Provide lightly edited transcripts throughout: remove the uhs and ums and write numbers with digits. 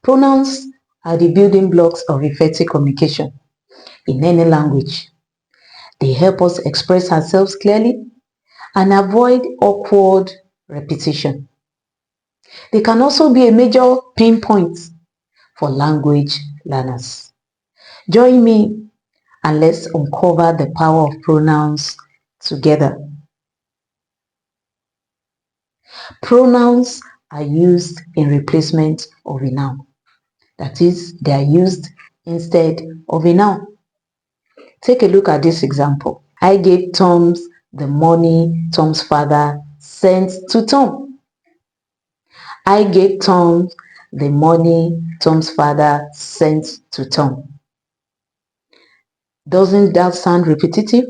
Pronouns are the building blocks of effective communication in any language. They help us express ourselves clearly and avoid awkward repetition. They can also be a major pinpoint for language learners. Join me and let's uncover the power of pronouns together. Pronouns are used in replacement of a noun. That is, they are used instead of a noun. Take a look at this example. I gave Tom the money Tom's father sent to Tom. I gave Tom the money Tom's father sent to Tom. Doesn't that sound repetitive?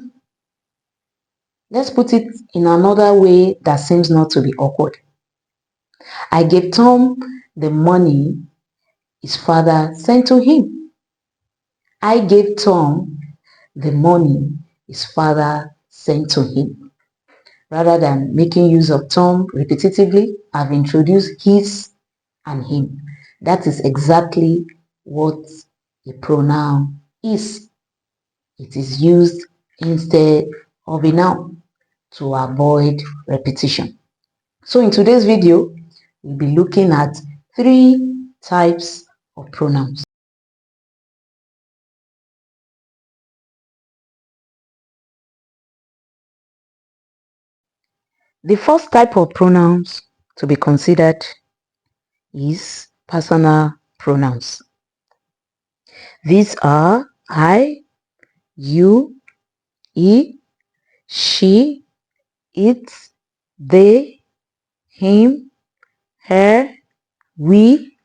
Let's put it in another way that seems not to be awkward. I gave Tom the money his father sent to him. I gave Tom the money his father sent to him. Rather than making use of Tom repetitively, I've introduced his and him. That is exactly what a pronoun is. It is used instead of a noun to avoid repetition. So in today's video, we'll be looking at 3 types of pronouns. The first type of pronouns to be considered is personal pronouns. These are I, you, he, she, it, they, him, her, we,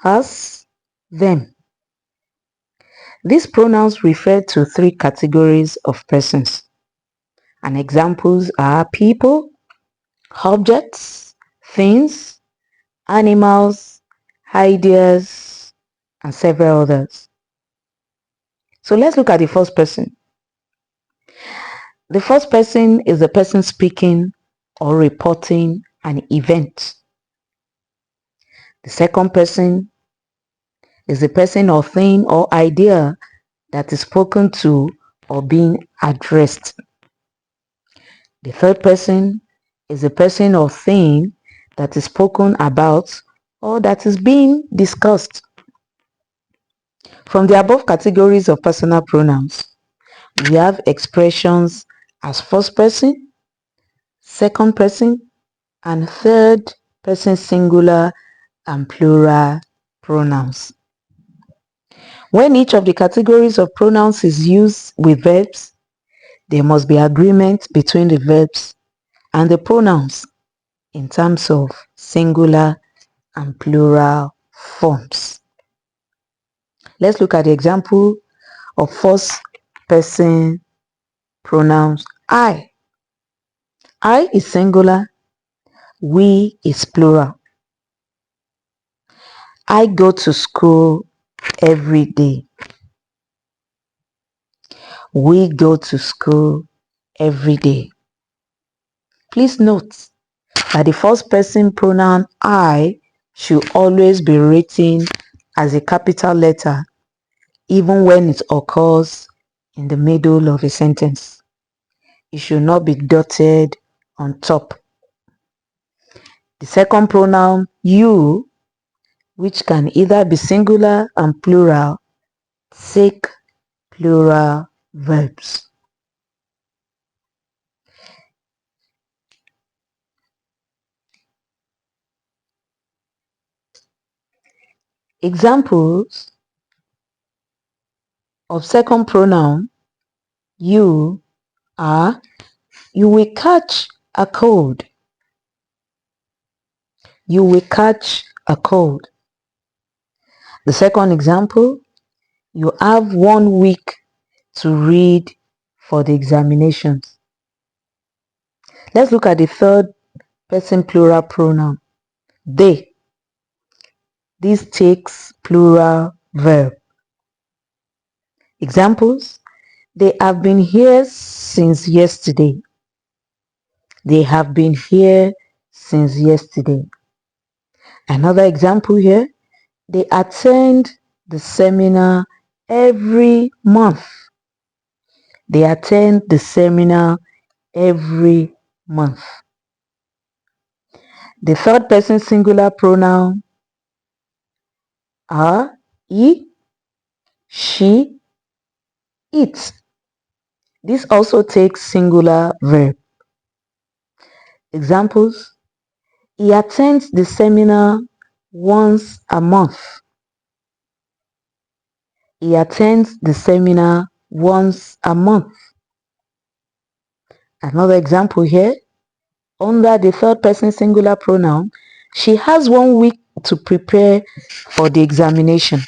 us, them. These pronouns refer to 3 categories of persons, and examples are people, objects, things, animals, ideas, and several others. So let's look at the first person. The first person is the person speaking or reporting an event. The second person is the person or thing or idea that is spoken to or being addressed. The third person is the person or thing that is spoken about or that is being discussed. From the above categories of personal pronouns, we have expressions as first person, second person, and third person singular and plural pronouns. When each of the categories of pronouns is used with verbs, there must be agreement between the verbs and the pronouns in terms of singular and plural forms. Let's look at the example of first person pronouns I. I is singular, we is plural. I go to school every day. We go to school every day. Please note that the first person pronoun I should always be written as a capital letter even when it occurs in the middle of a sentence. It should not be dotted on top. The second pronoun you, which can either be singular and plural, take plural verbs. Examples of second pronoun you are you will catch a cold. You will catch a cold. The second example, you have 1 week to read for the examinations. Let's look at the third person plural pronoun, they. This takes plural verb. Examples, they have been here since yesterday. They have been here since yesterday. Another example here, they attend the seminar every month. They attend the seminar every month. The third person singular pronoun are he, she, it. This also takes singular verb. Examples, he attends the seminar once a month. He attends the seminar once a month. Another example here, under the third person singular pronoun, she has 1 week to prepare for the examination.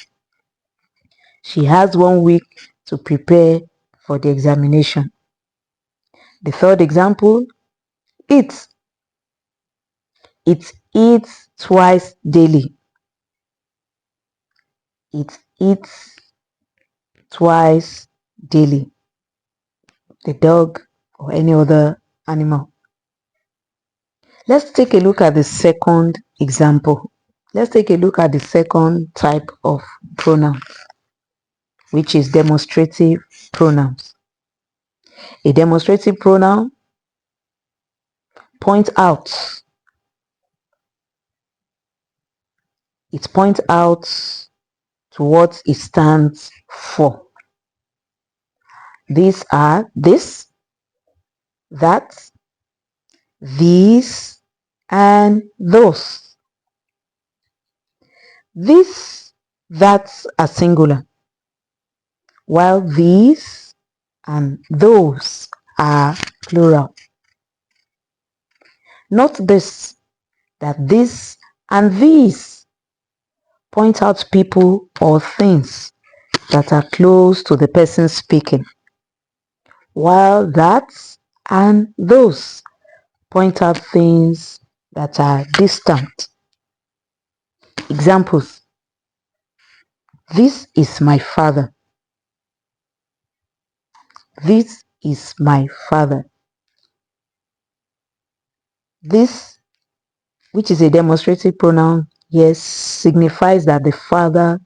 She has 1 week to prepare for the examination. The third example, it. It eats twice daily. It eats twice daily. The dog or any other animal. Let's take a look at the second example. Let's take a look at the second type of pronoun, which is demonstrative pronouns. A demonstrative pronoun points out. It points out to what it stands for. These are this, that, these, and those. This, that's are singular, while these and those are plural. Note this, that this and these point out people or things that are close to the person speaking, while that and those point out things that are distant. Examples, this is my father. This is my father. This, which is a demonstrative pronoun, yes, signifies that the father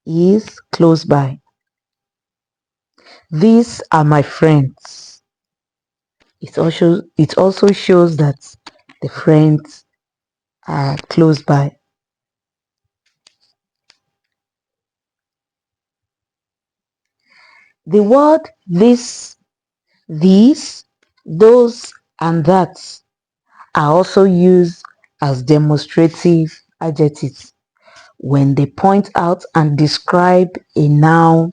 is close by. These are my friends. It also shows that the friends are close by. The word this, these, those, and that are also used as demonstrative adjectives when they point out and describe a noun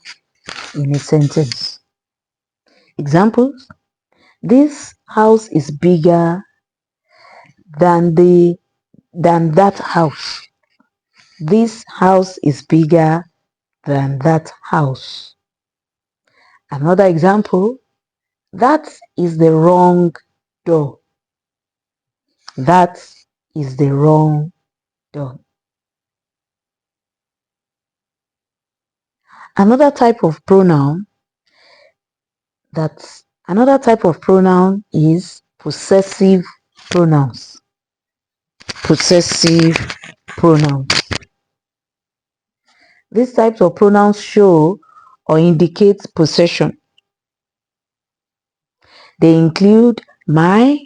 in a sentence. Examples, this house is bigger than that house. This house is bigger than that house. Another example, that is the wrong door. That is the wrong door. Another type of pronoun is possessive pronouns. Possessive pronouns. These types of pronouns show or indicate possession. They include my,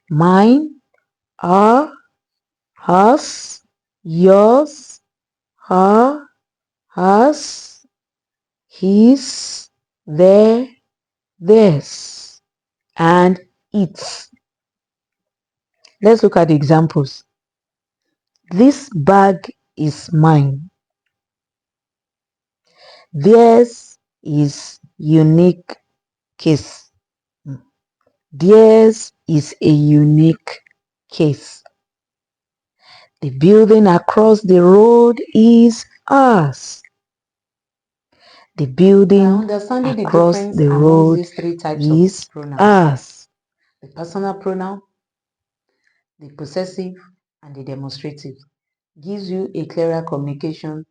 mine, our, us, yours, her, hers, his, their, theirs, and its. Let's look at the examples. This bag is mine. Theirs is unique case. Theirs is a unique case. The building across the road is ours. The building across the road is ours. The personal pronoun, the possessive, and the demonstrative gives you a clearer communication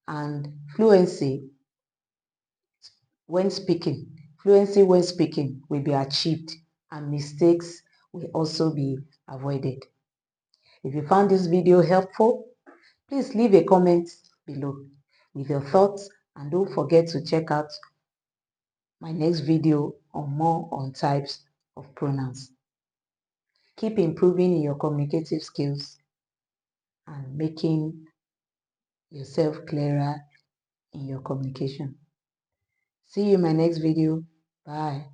and fluency when speaking. Fluency when speaking will be achieved and mistakes will also be avoided. If you found this video helpful, Please leave a comment below with your thoughts, and don't forget to check out my next video on more on types of pronouns. Keep improving in your communicative skills and making yourself clearer in your communication. See you in my next video. Bye.